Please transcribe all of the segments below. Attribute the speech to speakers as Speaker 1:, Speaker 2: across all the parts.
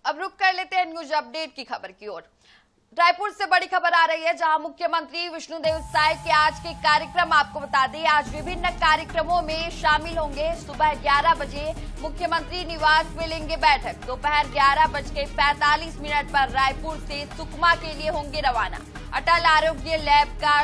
Speaker 1: अब रुक कर लेते हैं न्यूज अपडेट की खबर की ओर। रायपुर से बड़ी खबर आ रही है, जहां मुख्यमंत्री विष्णुदेव साय के आज के कार्यक्रम आपको बता दें। आज विभिन्न कार्यक्रमों में शामिल होंगे। सुबह 11 बजे मुख्यमंत्री निवास में लेंगे बैठक। दोपहर 11:45 पर रायपुर से सुकमा के लिए होंगे रवाना। अटल आरोग्य लैब का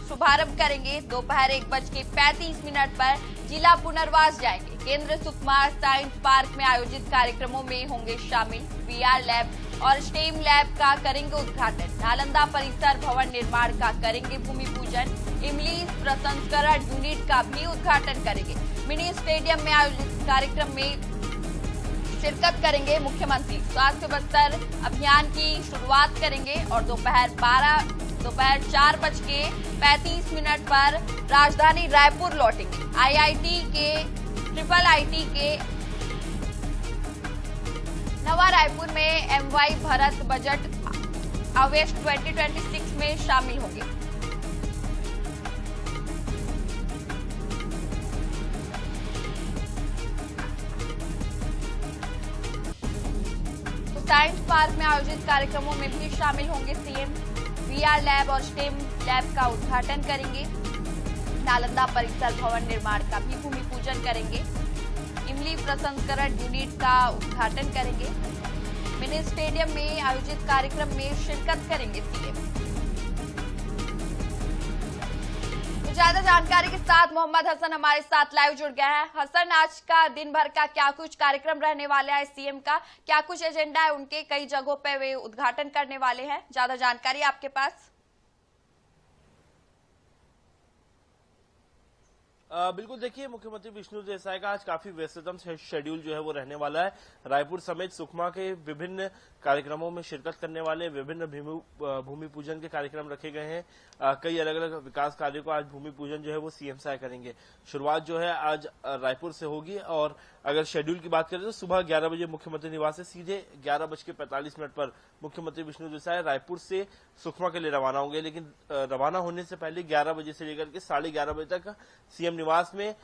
Speaker 1: शुभारंभ करेंगे। दोपहर 1:35 पर जिला पुनर्वास जाएंगे। केंद्र सुकमा साइंस पार्क में आयोजित कार्यक्रमों में होंगे शामिल। VR लैब और स्टेम लैब का करेंगे उद्घाटन। नालंदा परिसर भवन निर्माण का करेंगे भूमि पूजन। इमली प्रसंस्करण यूनिट का भी उद्घाटन करेंगे। मिनी स्टेडियम में आयोजित कार्यक्रम में शिरकत करेंगे मुख्यमंत्री। स्वास्थ्य बस्तर अभियान की शुरुआत करेंगे और दोपहर 4:35 पर राजधानी रायपुर लौटेंगे। IIT के नवा रायपुर में MY भारत बजट आवेश 2026 में शामिल होंगे। तो साइंस पार्क में आयोजित कार्यक्रमों में भी शामिल होंगे सीएम। VR लैब और स्टेम लैब का उद्घाटन करेंगे। नालंदा परिसर भवन निर्माण का भी भूमि पूजन करेंगे। इमली प्रसंस्करण यूनिट का उद्घाटन करेंगे। मिनी स्टेडियम में आयोजित कार्यक्रम में शिरकत करेंगे सीएम। तो ज्यादा जानकारी के साथ मोहम्मद हसन हमारे साथ लाइव जुड़ गया है। हसन, आज का दिन भर का क्या कुछ कार्यक्रम रहने वाला है सीएम का, क्या कुछ एजेंडा है उनके, कई जगहों पे वे उद्घाटन करने वाले हैं, ज्यादा जानकारी आपके पास?
Speaker 2: बिल्कुल, देखिए मुख्यमंत्री विष्णुदेव साय का आज काफी व्यस्ततम शेड्यूल जो है वो रहने वाला है। रायपुर समेत सुकमा के विभिन्न कार्यक्रमों में शिरकत करने वाले, विभिन्न भूमि पूजन के कार्यक्रम रखे गए हैं। कई अलग अलग विकास कार्यों को आज भूमि पूजन जो है वो सीएम साय करेंगे। शुरुआत जो है आज रायपुर से होगी और अगर शेड्यूल की बात करें तो सुबह 11 बजे मुख्यमंत्री निवास से सीधे 11:45 पर मुख्यमंत्री विष्णुदेव साय रायपुर से सुकमा के लिए रवाना होंगे। लेकिन रवाना होने से पहले 11 बजे से लेकर के 11:30 बजे तक सीएम निवास में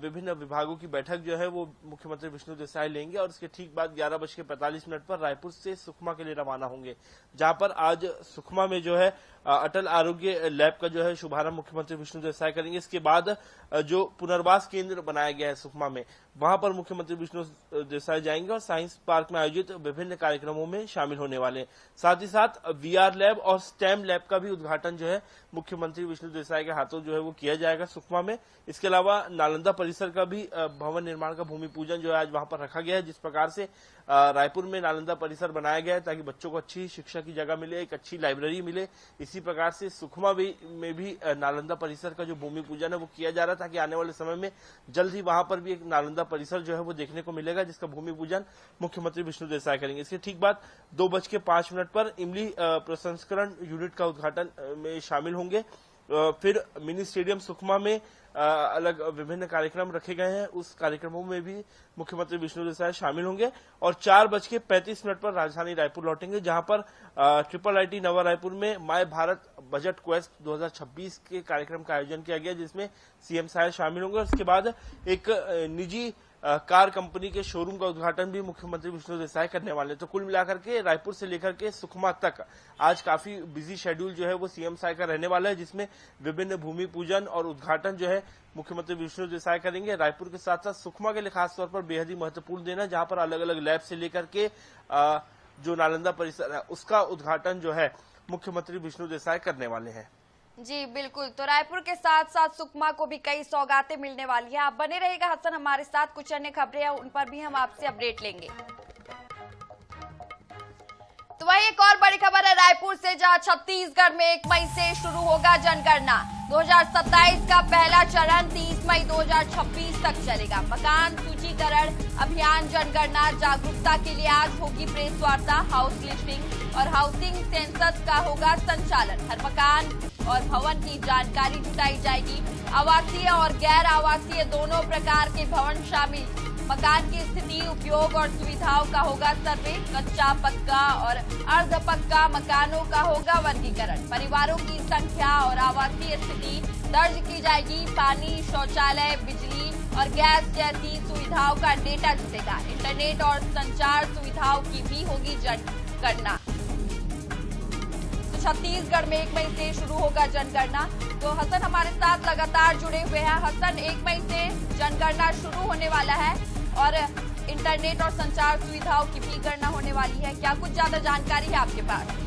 Speaker 2: विभिन्न विभागों की बैठक जो है वो मुख्यमंत्री विष्णुदेव साय लेंगे और उसके ठीक बाद 11:45 पर रायपुर से सुकमा के लिए रवाना होंगे, जहां पर आज सुकमा में जो है अटल आरोग्य लैब का जो है शुभारंभ मुख्यमंत्री विष्णुदेव साय करेंगे। इसके बाद जो पुनर्वास केंद्र बनाया गया है सुकमा में, वहां पर मुख्यमंत्री विष्णुदेव साय जाएंगे और साइंस पार्क में आयोजित विभिन्न कार्यक्रमों में शामिल होने वाले। साथ ही साथ VR लैब और स्टेम लैब का भी उद्घाटन जो है मुख्यमंत्री विष्णुदेव साय के हाथों जो है वो किया जाएगा सुकमा में। इसके अलावा नालंदा परिसर का भी भवन निर्माण का भूमि पूजन जो है आज वहां पर रखा गया है। जिस प्रकार से रायपुर में नालंदा परिसर बनाया गया है ताकि बच्चों को अच्छी शिक्षा की जगह मिले, एक अच्छी लाइब्रेरी मिले, इसी प्रकार से सुकमा में भी नालंदा परिसर का जो भूमि पूजन है वो किया जा रहा है ताकि आने वाले समय में जल्द ही वहां पर भी एक नालंदा परिसर जो है वो देखने को मिलेगा, जिसका भूमि पूजन मुख्यमंत्री विष्णुदेव साय करेंगे। इसके ठीक बाद 2:05 पर इमली प्रसंस्करण यूनिट का उद्घाटन में शामिल होंगे। फिर मिनी स्टेडियम सुकमा में अलग विभिन्न कार्यक्रम रखे गए हैं, उस कार्यक्रमों में भी मुख्यमंत्री विष्णुदेव साय शामिल होंगे और 4:35 पर राजधानी रायपुर लौटेंगे, जहां पर IIT नवा रायपुर में माय भारत बजट क्वेस्ट 2026 के कार्यक्रम का आयोजन किया गया, जिसमें सीएम साय शामिल होंगे। उसके बाद एक निजी कार कंपनी के शोरूम का उद्घाटन भी मुख्यमंत्री विष्णुदेव साय करने वाले। तो कुल मिलाकर के रायपुर से लेकर के सुकमा तक आज काफी बिजी शेड्यूल जो है वो सीएम साय का रहने वाला है, जिसमें विभिन्न भूमि पूजन और उद्घाटन जो है मुख्यमंत्री विष्णुदेव साय करेंगे। रायपुर के साथ साथ सुकमा के लिए खासतौर पर बेहद ही महत्वपूर्ण दिन है, जहां पर अलग अलग लैब से लेकर के जो नालंदा परिसर है उसका उद्घाटन जो है मुख्यमंत्री विष्णुदेव साय करने वाले हैं।
Speaker 1: जी बिल्कुल, तो रायपुर के साथ साथ सुकमा को भी कई सौगातें मिलने वाली है। आप बने रहिएगा हसन हमारे साथ, कुछ अन्य खबरें हैं उन पर भी हम आपसे अपडेट लेंगे। तो वही एक और बड़ी खबर है रायपुर से, जहां छत्तीसगढ़ में 1 मई से शुरू होगा जनगणना। 2027 का पहला चरण 30 मई 2026 तक चलेगा। मकान सूचीकरण अभियान जनगणना जागरूकता के लिए आज होगी प्रेस वार्ता। हाउस लिस्टिंग और हाउसिंग सेंसस का होगा संचालन। हर मकान और भवन की जानकारी जुटाई जाएगी। आवासीय और गैर आवासीय दोनों प्रकार के भवन शामिल। मकान की स्थिति, उपयोग और सुविधाओं का होगा सर्वे। कच्चा, पक्का और अर्ध पक्का मकानों का होगा वर्गीकरण। परिवारों की संख्या और आवासीय स्थिति दर्ज की जाएगी। पानी, शौचालय, बिजली और गैस जैसी सुविधाओं का डेटा जुटेगा। इंटरनेट और संचार सुविधाओं की भी होगी जनगणना। तो छत्तीसगढ़ में 1 मई से शुरू होगा जनगणना। तो हसन हमारे साथ लगातार जुड़े हुए हैं। हसन, 1 मई से जनगणना शुरू होने वाला है और इंटरनेट और संचार सुविधाओं की भी गणना होने वाली है। क्या कुछ ज्यादा जानकारी है आपके पास?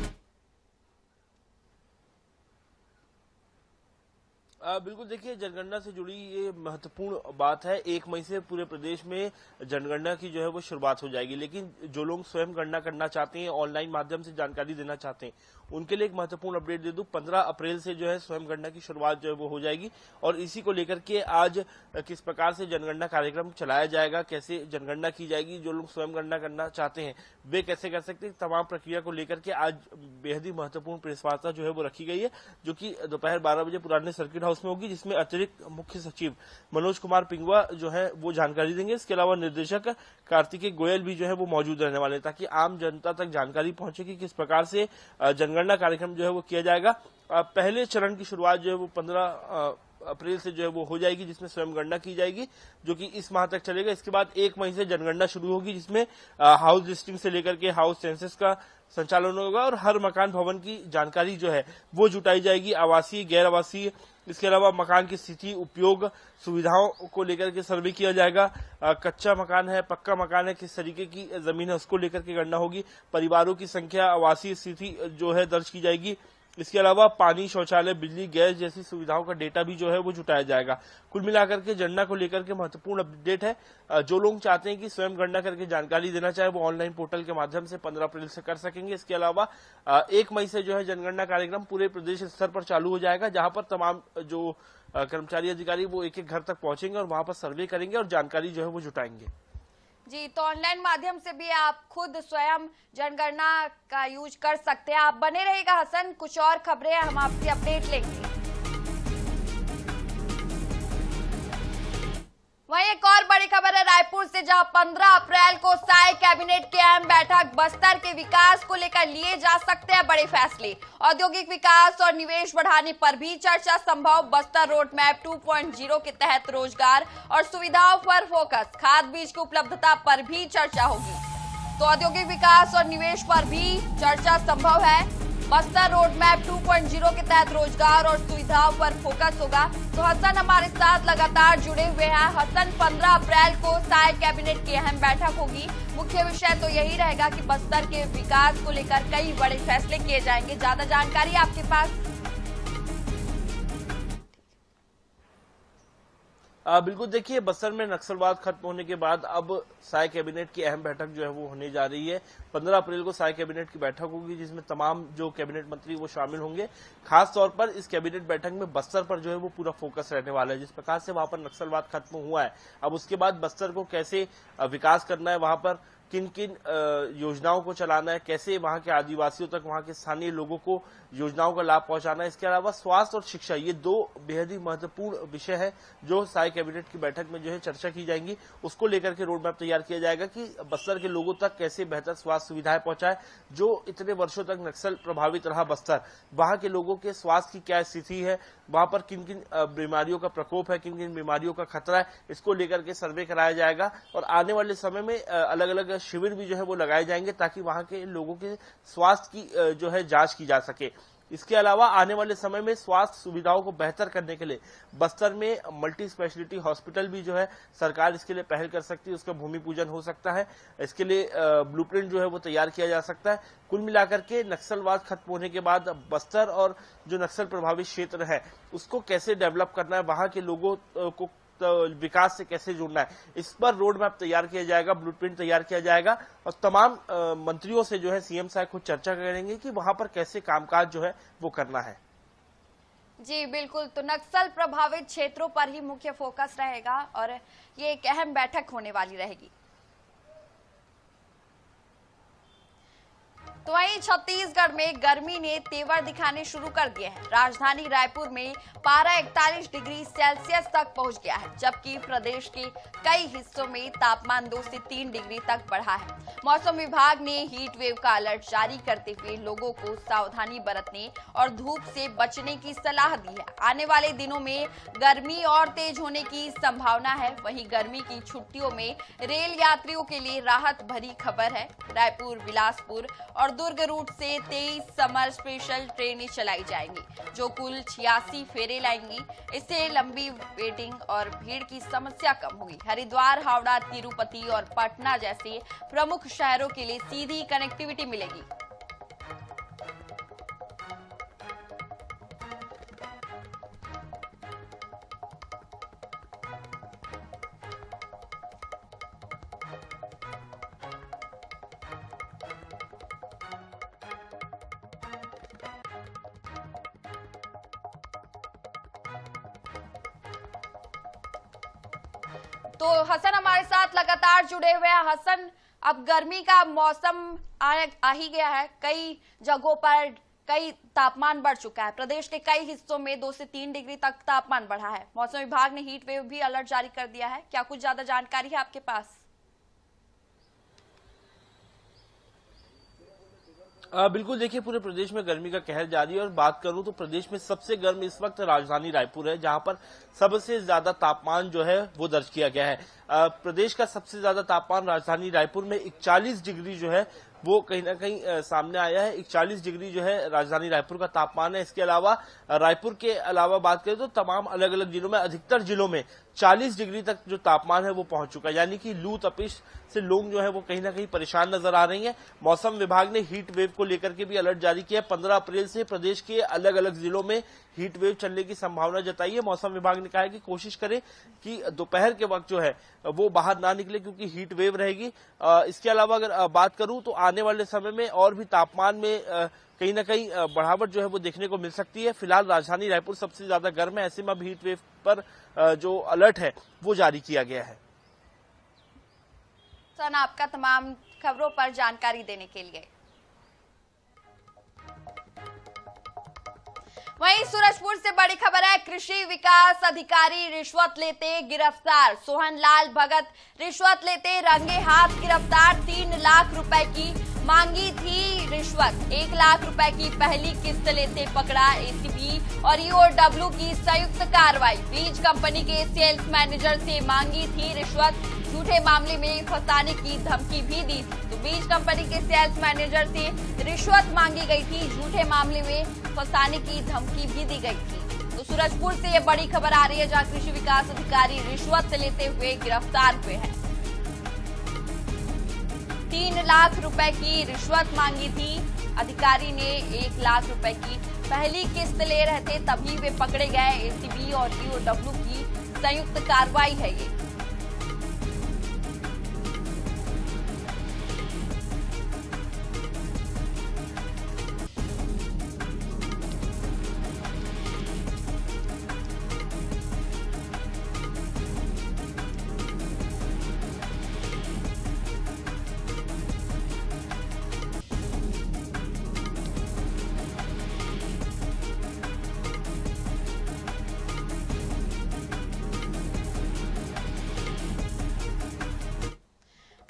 Speaker 2: बिल्कुल, देखिए जनगणना से जुड़ी ये महत्वपूर्ण बात है। 1 मई से पूरे प्रदेश में जनगणना की जो है वो शुरुआत हो जाएगी, लेकिन जो लोग स्वयं गणना करना चाहते हैं, ऑनलाइन माध्यम से जानकारी देना चाहते हैं, उनके लिए एक महत्वपूर्ण अपडेट दे दूं। 15 अप्रैल से जो है स्वयं गणना की शुरुआत जो है वो हो जाएगी और इसी को लेकर के आज किस प्रकार से जनगणना कार्यक्रम चलाया जाएगा, कैसे जनगणना की जाएगी, जो लोग स्वयं गणना करना चाहते हैं वे कैसे कर सकते हैं, तमाम प्रक्रिया को लेकर के आज बेहद ही महत्वपूर्ण प्रेस वार्ता जो है वो रखी गई है, जो कि दोपहर 12 बजे पुराने सर्किट हाउस में होगी, जिसमें अतिरिक्त मुख्य सचिव मनोज कुमार पिंगुआ जो है वो जानकारी देंगे। इसके अलावा निर्देशक कार्तिकेय गोयल भी जो है वो मौजूद रहने वाले हैं, ताकि आम जनता तक जानकारी पहुंचे कि किस प्रकार से जनगणना कार्यक्रम जो है वो किया जाएगा। पहले चरण की शुरुआत जो है वो 15 अप्रैल से जो है वो हो जाएगी, जिसमें स्वयं गणना की जाएगी, जो कि इस माह तक चलेगा। इसके बाद 1 मई से जनगणना शुरू होगी, जिसमें हाउस लिस्टिंग से लेकर के हाउस सेंसस का संचालन होगा और हर मकान भवन की जानकारी जो है वो जुटाई जाएगी, आवासीय, गैर आवासीय। इसके अलावा मकान की स्थिति, उपयोग, सुविधाओं को लेकर के सर्वे किया जाएगा। कच्चा मकान है, पक्का मकान है, किस तरीके की जमीन है, उसको लेकर के गणना होगी। परिवारों की संख्या, आवासीय स्थिति जो है दर्ज की जाएगी। इसके अलावा पानी, शौचालय, बिजली, गैस जैसी सुविधाओं का डेटा भी जो है वो जुटाया जाएगा। कुल मिलाकर के गणना को लेकर के महत्वपूर्ण अपडेट है। जो लोग चाहते हैं कि स्वयं गणना करके जानकारी देना चाहे, वो ऑनलाइन पोर्टल के माध्यम से 15 अप्रैल से कर सकेंगे। इसके अलावा 1 मई से जो है जनगणना कार्यक्रम पूरे प्रदेश स्तर पर चालू हो जाएगा, जहां पर तमाम जो कर्मचारी अधिकारी वो एक-एक घर तक पहुंचेंगे और वहां पर सर्वे करेंगे और जानकारी जो है वो जुटाएंगे।
Speaker 1: जी, तो ऑनलाइन माध्यम से भी आप खुद स्वयं जनगणना का यूज कर सकते हैं। आप बने रहिएगा हसन, कुछ और खबरें हम आपसे अपडेट लेंगे। वहीं एक और बड़ी खबर है रायपुर से, जहां 15 अप्रैल को साय कैबिनेट की अहम बैठक। बस्तर के विकास को लेकर लिए जा सकते हैं बड़े फैसले। औद्योगिक विकास और निवेश बढ़ाने पर भी चर्चा संभव। बस्तर रोड मैप 2.0 के तहत रोजगार और सुविधाओं पर फोकस। खाद बीज की उपलब्धता पर भी चर्चा होगी। तो औद्योगिक विकास और निवेश पर भी चर्चा संभव है। बस्तर रोड मैप 2.0 के तहत रोजगार और सुविधाओं पर फोकस होगा। तो हसन हमारे साथ लगातार जुड़े हुए हैं। हसन, 15 अप्रैल को साय कैबिनेट की अहम बैठक होगी। मुख्य विषय तो यही रहेगा कि बस्तर के विकास को लेकर कई बड़े फैसले किए जाएंगे। ज्यादा जानकारी आपके पास?
Speaker 2: बिल्कुल, देखिए बस्तर में नक्सलवाद खत्म होने के बाद अब साय कैबिनेट की अहम बैठक जो है वो होने जा रही है। 15 अप्रैल को साय कैबिनेट की बैठक होगी, जिसमें तमाम जो कैबिनेट मंत्री वो शामिल होंगे। खास तौर पर इस कैबिनेट बैठक में बस्तर पर जो है वो पूरा फोकस रहने वाला है। जिस प्रकार से वहां पर नक्सलवाद खत्म हुआ है, अब उसके बाद बस्तर को कैसे विकास करना है, वहां पर किन किन योजनाओं को चलाना है, कैसे वहां के आदिवासियों तक, वहां के स्थानीय लोगों को योजनाओं का लाभ पहुंचाना है। इसके अलावा स्वास्थ्य और शिक्षा, ये 2 बेहद ही महत्वपूर्ण विषय है जो साय कैबिनेट की बैठक में जो है चर्चा की जाएंगी। उसको लेकर के रोड मैप तैयार किया जाएगा कि बस्तर के लोगों तक कैसे बेहतर स्वास्थ्य सुविधाएं पहुंचाए। जो इतने वर्षों तक नक्सल प्रभावित रहा बस्तर, वहां के लोगों के स्वास्थ्य की क्या स्थिति है, वहां पर किन किन बीमारियों का प्रकोप है, किन किन बीमारियों का खतरा है, इसको लेकर के सर्वे कराया जाएगा। और आने वाले समय में अलग अलग शिविर भी जो है वो लगाए जाएंगे, ताकि वहां के लोगों के स्वास्थ्य की जो है जांच की जा सके। इसके अलावा आने वाले समय में स्वास्थ्य सुविधाओं को बेहतर करने के लिए बस्तर में मल्टी स्पेशलिटी हॉस्पिटल भी जो है सरकार इसके लिए पहल कर सकती है, उसका भूमि पूजन हो सकता है। इसके लिए ब्लूप्रिंट जो है वो तैयार किया जा सकता है। कुल मिलाकर के नक्सलवाद खत्म होने के बाद बस्तर और जो नक्सल प्रभावित क्षेत्र है उसको कैसे डेवलप करना है, वहां के लोगों को विकास से कैसे जोड़ना है, इस पर रोड मैप तैयार किया जाएगा, ब्लूप्रिंट तैयार किया जाएगा। और तमाम मंत्रियों से जो है सीएम साहब खुद चर्चा करेंगे कि वहां पर कैसे कामकाज जो है वो करना है।
Speaker 1: जी बिल्कुल, तो नक्सल प्रभावित क्षेत्रों पर ही मुख्य फोकस रहेगा और ये एक अहम बैठक होने वाली रहेगी। तो वहीं छत्तीसगढ़ में गर्मी ने तेवर दिखाने शुरू कर दिए हैं। राजधानी रायपुर में पारा 41 डिग्री सेल्सियस तक पहुंच गया है, जबकि प्रदेश के कई हिस्सों में तापमान 2 से 3 डिग्री तक बढ़ा है। मौसम विभाग ने हीट वेव का अलर्ट जारी करते हुए लोगों को सावधानी बरतने और धूप से बचने की सलाह दी है। आने वाले दिनों में गर्मी और तेज होने की संभावना है। वहीं गर्मी की छुट्टियों में रेल यात्रियों के लिए राहत भरी खबर है। रायपुर, बिलासपुर और दुर्ग रूट से 23 समर स्पेशल ट्रेनें चलाई जाएंगी, जो कुल 86 फेरे लाएंगी। इससे लंबी वेटिंग और भीड़ की समस्या कम होगी। हरिद्वार, हावड़ा, तिरुपति और पटना जैसे प्रमुख शहरों के लिए सीधी कनेक्टिविटी मिलेगी। तो हसन हमारे साथ लगातार जुड़े हुए हैं। हसन, अब गर्मी का मौसम आ ही गया है। कई जगहों पर कई तापमान बढ़ चुका है। प्रदेश के कई हिस्सों में 2 से 3 डिग्री तक तापमान बढ़ा है। मौसम विभाग ने हीट वेव भी अलर्ट जारी कर दिया है। क्या कुछ ज्यादा जानकारी है आपके पास?
Speaker 2: बिल्कुल, देखिए पूरे प्रदेश में गर्मी का कहर जारी है और बात करूं तो प्रदेश में सबसे गर्म इस वक्त राजधानी रायपुर है, जहां पर सबसे ज्यादा तापमान जो है वो दर्ज किया गया है। प्रदेश का सबसे ज्यादा तापमान राजधानी रायपुर में 41 डिग्री जो है वो कहीं ना कहीं सामने आया है। 41 डिग्री जो है राजधानी रायपुर का तापमान है। इसके अलावा रायपुर के अलावा बात करें तो तमाम अलग अलग जिलों में, अधिकतर जिलों में 40 डिग्री तक जो तापमान है वो पहुंच चुका है, यानी कि लू तपिश से लोग जो है वो कहीं ना कहीं परेशान नजर आ रही हैं। मौसम विभाग ने हीट वेव को लेकर के भी अलर्ट जारी किया है। 15 अप्रैल से प्रदेश के अलग अलग जिलों में हीट वेव चलने की संभावना जताई है। मौसम विभाग ने कहा है कि कोशिश करें कि दोपहर के वक्त जो है वो बाहर ना निकले, क्योंकि हीट वेव रहेगी। इसके अलावा अगर बात करूं तो आने वाले समय में और भी तापमान में कहीं ना कहीं बढ़ावट जो है वो देखने को मिल सकती है। फिलहाल राजधानी रायपुर सबसे ज्यादा गर्म है, ऐसे में अब हीट वेव पर जो अलर्ट है वो जारी किया गया है।
Speaker 1: सन, आपका तमाम खबरों पर जानकारी देने के लिए। वहीं सूरजपुर से बड़ी खबर है। कृषि विकास अधिकारी रिश्वत लेते गिरफ्तार। सोहन लाल भगत रिश्वत लेते रंगे हाथ गिरफ्तार। 3 लाख रुपए की मांगी थी रिश्वत। 1 लाख रुपए की पहली किस्त लेते पकड़ा। एसीबी और ईओडब्ल्यू की संयुक्त कार्रवाई। बीज कंपनी के सेल्स मैनेजर से मांगी थी रिश्वत। झूठे मामले में फंसाने की धमकी भी दी थी। तो बीज कंपनी के सेल्स मैनेजर से रिश्वत मांगी गई थी, झूठे मामले में फंसाने की धमकी भी दी गई थी। तो सूरजपुर से ये बड़ी खबर आ रही है, जहां कृषि विकास अधिकारी रिश्वत लेते हुए गिरफ्तार हुए हैं। 3 लाख रुपए की रिश्वत मांगी थी। अधिकारी ने 1 लाख रुपए की पहली किस्त ले रहे थे, तभी वे पकड़े गए। एसीबी और ईओडब्ल्यू की संयुक्त कार्रवाई है ये।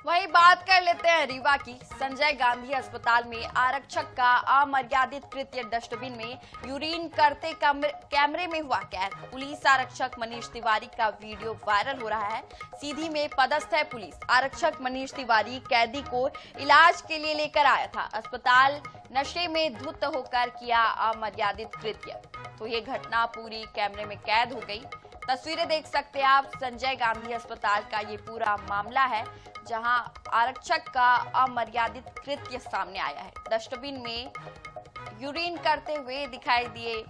Speaker 1: वही बात कर लेते हैं रीवा की। संजय गांधी अस्पताल में आरक्षक का अमर्यादित कृत्य। डस्टबिन में यूरिन करते कैमरे में हुआ कैद। पुलिस आरक्षक मनीष तिवारी का वीडियो वायरल हो रहा है। सीधी में पदस्थ है पुलिस। आरक्षक मनीष तिवारी कैदी को इलाज के लिए लेकर आया था। अस्पताल नशे में धुत होकर किया अमर्यादित कृत्य। तो ये घटना पूरी कैमरे में कैद हो गई। तस्वीरें देख सकते हैं आप। संजय गांधी अस्पताल का ये पूरा मामला है, जहां आरक्षक का अमर्यादित कृत्य सामने आया है। डस्टबिन में यूरिन करते हुए दिखाई दिए।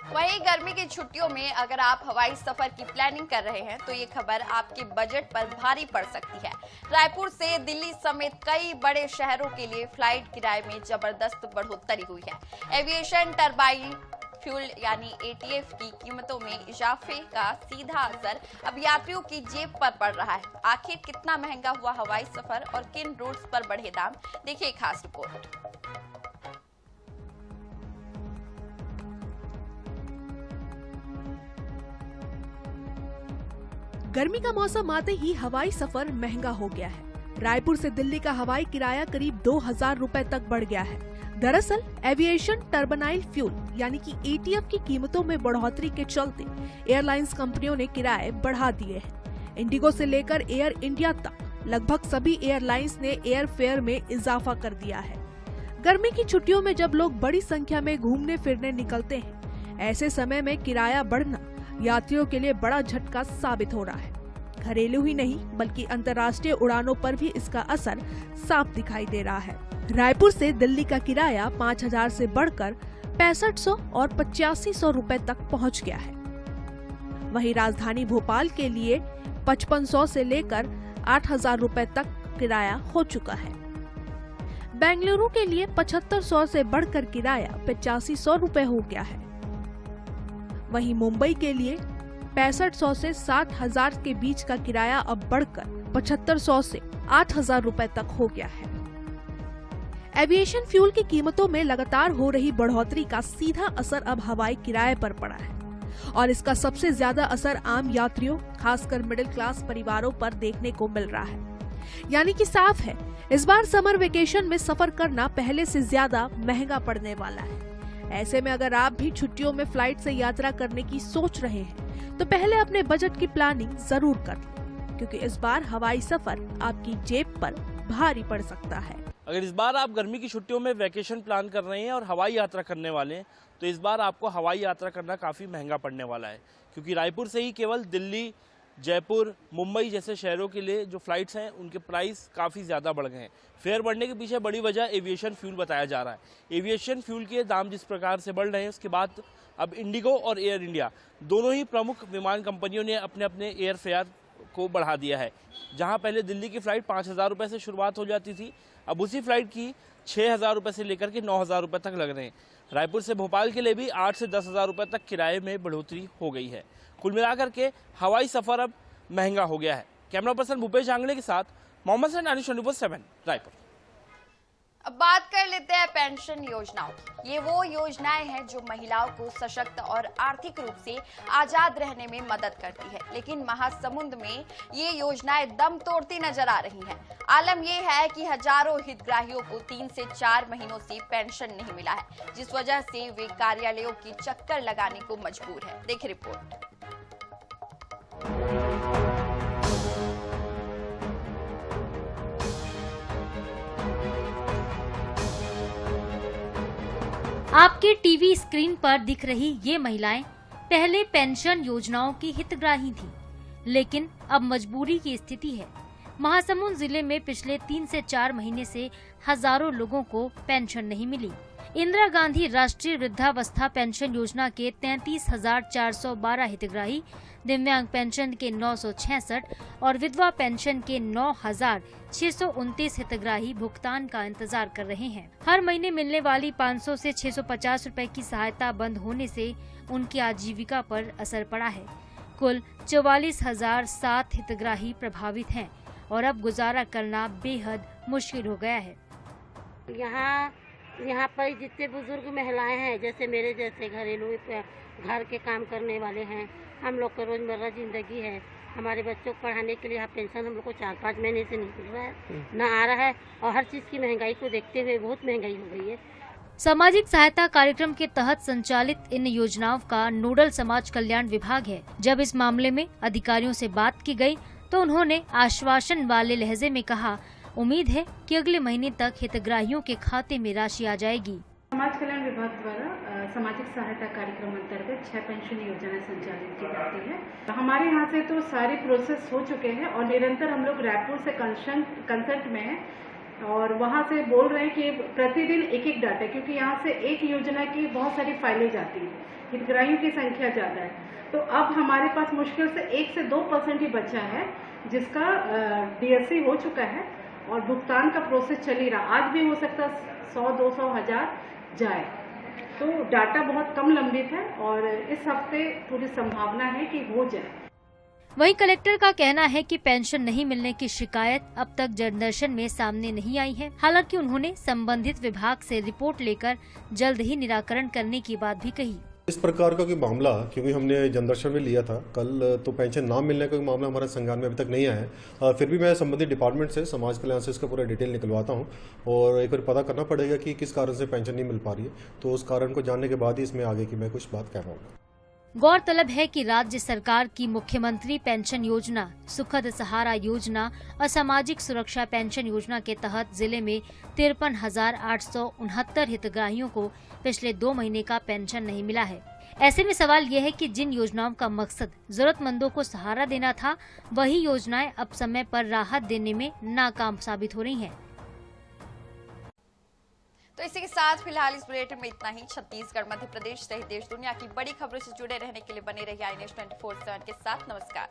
Speaker 1: वहीं गर्मी की छुट्टियों में अगर आप हवाई सफर की प्लानिंग कर रहे हैं तो ये खबर आपके बजट पर भारी पड़ सकती है। रायपुर से दिल्ली समेत कई बड़े शहरों के लिए फ्लाइट किराए में जबरदस्त बढ़ोतरी हुई है। एविएशन टरबाइन फ्यूल यानी एटीएफ की कीमतों में इजाफे का सीधा असर अब यात्रियों की जेब पर पड़ रहा है। आखिर कितना महंगा हुआ हवाई सफर और किन रूट्स पर बढ़े दाम, देखिए खास रिपोर्ट।
Speaker 3: गर्मी का मौसम आते ही हवाई सफर महंगा हो गया है। रायपुर से दिल्ली का हवाई किराया करीब 2000 रुपए तक बढ़ गया है। दरअसल एविएशन टर्बाइनल फ्यूल यानी कि एटीएफ की कीमतों में बढ़ोतरी के चलते एयरलाइंस कंपनियों ने किराए बढ़ा दिए हैं। इंडिगो से लेकर एयर इंडिया तक लगभग सभी एयरलाइंस ने एयर फेयर में इजाफा कर दिया है। गर्मी की छुट्टियों में जब लोग बड़ी संख्या में घूमने फिरने निकलते हैं, ऐसे समय में किराया बढ़ना यात्रियों के लिए बड़ा झटका साबित हो रहा है। घरेलू ही नहीं बल्कि अंतर्राष्ट्रीय उड़ानों पर भी इसका असर साफ दिखाई दे रहा है। रायपुर से दिल्ली का किराया 5000 से बढ़कर 6500 और 8500 रुपए तक पहुंच गया है। वहीं राजधानी भोपाल के लिए 5500 से लेकर 8000 रुपए तक किराया हो चुका है। बेंगलुरु के लिए 7500 से बढ़कर किराया 8500 रुपए हो गया है। वहीं मुंबई के लिए 6500 से 70,000 के बीच का किराया अब बढ़कर 7500 से 8000 रुपए तक हो गया है। एविएशन फ्यूल की कीमतों में लगातार हो रही बढ़ोतरी का सीधा असर अब हवाई किराए पर पड़ा है और इसका सबसे ज्यादा असर आम यात्रियों, खासकर मिडिल क्लास परिवारों पर देखने को मिल रहा है। यानी कि साफ है, इस बार समर वेकेशन में सफर करना पहले से ज्यादा महंगा पड़ने वाला है। ऐसे में अगर आप भी छुट्टियों में फ्लाइट से यात्रा करने की सोच रहे हैं तो पहले अपने बजट की प्लानिंग जरूर कर लें, क्योंकि इस बार हवाई सफर आपकी जेब पर भारी पड़ सकता है।
Speaker 2: अगर इस बार आप गर्मी की छुट्टियों में वैकेशन प्लान कर रहे हैं और हवाई यात्रा करने वाले हैं तो इस बार आपको हवाई यात्रा करना काफ़ी महंगा पड़ने वाला है, क्योंकि रायपुर से ही केवल दिल्ली, जयपुर, मुंबई जैसे शहरों के लिए जो फ्लाइट्स हैं उनके प्राइस काफ़ी ज़्यादा बढ़ गए हैं। फेयर बढ़ने के पीछे बड़ी वजह एविएशन फ्यूल बताया जा रहा है। एविएशन फ्यूल के दाम जिस प्रकार से बढ़ रहे हैं उसके बाद अब इंडिगो और एयर इंडिया दोनों ही प्रमुख विमान कंपनियों ने अपने अपने एयर फेयर को बढ़ा दिया है। जहां पहले दिल्ली की फ़्लाइट 5000 रुपये से शुरुआत हो जाती थी, अब उसी फ्लाइट की 6000 रुपये से लेकर के 9000 रुपये तक लग रहे हैं। रायपुर से भोपाल के लिए भी 8 से 10,000 रुपये तक किराए में बढ़ोतरी हो गई है। कुल मिलाकर के हवाई सफ़र अब महंगा हो गया है। कैमरा पर्सन भूपेश आंगड़े के साथ मोहम्मद सैन, Anish 24/7 रायपुर।
Speaker 1: अब बात कर लेते हैं पेंशन योजनाओं की। ये वो योजनाएं हैं जो महिलाओं को सशक्त और आर्थिक रूप से आजाद रहने में मदद करती है, लेकिन महासमुंद में ये योजनाएं दम तोड़ती नजर आ रही हैं। आलम यह है कि हजारों हितग्राहियों को 3 से 4 महीनों से पेंशन नहीं मिला है, जिस वजह से वे कार्यालयों की चक्कर लगाने को मजबूर है। देखिए रिपोर्ट।
Speaker 4: आपके टीवी स्क्रीन पर दिख रही ये महिलाएं पहले पेंशन योजनाओं की हितग्राही थीं, लेकिन अब मजबूरी की स्थिति है। महासमुंद जिले में पिछले 3 से 4 महीने से हजारों लोगों को पेंशन नहीं मिली। इंदिरा गांधी राष्ट्रीय वृद्धावस्था पेंशन योजना के 33,412 हितग्राही, दिव्यांग पेंशन के 966 और विधवा पेंशन के 9,629 हितग्राही भुगतान का इंतजार कर रहे हैं। हर महीने मिलने वाली 500 से 650 रुपए की सहायता बंद होने से उनकी आजीविका पर असर पड़ा है। कुल 44,007 हितग्राही प्रभावित हैं और अब गुजारा करना बेहद मुश्किल हो गया है।
Speaker 5: यहाँ पर जितने बुजुर्ग महिलाएं हैं, जैसे मेरे जैसे घरेलू घर के काम करने वाले हैं, हम लोग का रोजमर्रा जिंदगी है। हमारे बच्चों को पढ़ाने के लिए यहाँ पेंशन हम लोग को 4-5 महीने से नहीं मिल रहा है, न आ रहा है, और हर चीज की महंगाई को देखते हुए बहुत महंगाई हो गई है।
Speaker 4: सामाजिक सहायता कार्यक्रम के तहत संचालित इन योजनाओं का नोडल समाज कल्याण विभाग है। जब इस मामले में अधिकारियों से बात की गई तो उन्होंने आश्वासन वाले लहजे में कहा, उम्मीद है कि अगले महीने तक हितग्राहियों के खाते में राशि आ जाएगी।
Speaker 6: समाज कल्याण विभाग द्वारा सामाजिक सहायता कार्यक्रम अंतर्गत 6 पेंशन योजनाएं संचालित की जाती है। हमारे यहाँ से तो सारे प्रोसेस हो चुके हैं और निरंतर हम लोग रायपुर से कंसल्ट में हैं और वहाँ से बोल रहे हैं कि प्रतिदिन एक डाटा, क्योंकि यहाँ से एक योजना की बहुत सारी फाइलें जाती हैं, हितग्राहियों की संख्या ज़्यादा है, तो अब हमारे पास मुश्किल से 1 से 2% ही बचा है जिसका DSC हो चुका है और भुगतान का प्रोसेस चल ही रहा। आज भी हो सकता 100, 200, 1000 जाए। तो डाटा बहुत कम लंबित है और इस हफ्ते पूरी संभावना है कि हो जाए।
Speaker 4: वहीं कलेक्टर का कहना है कि पेंशन नहीं मिलने की शिकायत अब तक जनदर्शन में सामने नहीं आई है। हालांकि उन्होंने संबंधित विभाग से रिपोर्ट लेकर जल्द ही निराकरण करने की बात भी कही।
Speaker 7: इस प्रकार का कोई मामला क्योंकि हमने जनदर्शन में लिया था कल, तो पेंशन ना मिलने का मामला हमारा संज्ञान में अभी तक नहीं आया है। फिर भी मैं संबंधित डिपार्टमेंट से, समाज कल्याण से इसका पूरा डिटेल निकलवाता हूं और एक बार पता करना पड़ेगा कि किस कारण से पेंशन नहीं मिल पा रही है। तो उस कारण को जानने के बाद ही इसमें आगे की मैं कुछ बात कह रहा हूँ।
Speaker 4: गौरतलब है कि राज्य सरकार की मुख्यमंत्री पेंशन योजना, सुखद सहारा योजना और सामाजिक सुरक्षा पेंशन योजना के तहत जिले में 53,869 हितग्राहियों को पिछले 2 महीने का पेंशन नहीं मिला है। ऐसे में सवाल यह है कि जिन योजनाओं का मकसद जरूरतमंदों को सहारा देना था, वही योजनाएं अब समय पर राहत देने में नाकाम साबित हो रही हैं।
Speaker 1: तो इसी के साथ फिलहाल इस बुलेटिन में इतना ही। छत्तीसगढ़, मध्य प्रदेश सहित देश दुनिया की बड़ी खबरों से जुड़े रहने के लिए बने रहिए आई न्यूज़ 24/7 के साथ। नमस्कार।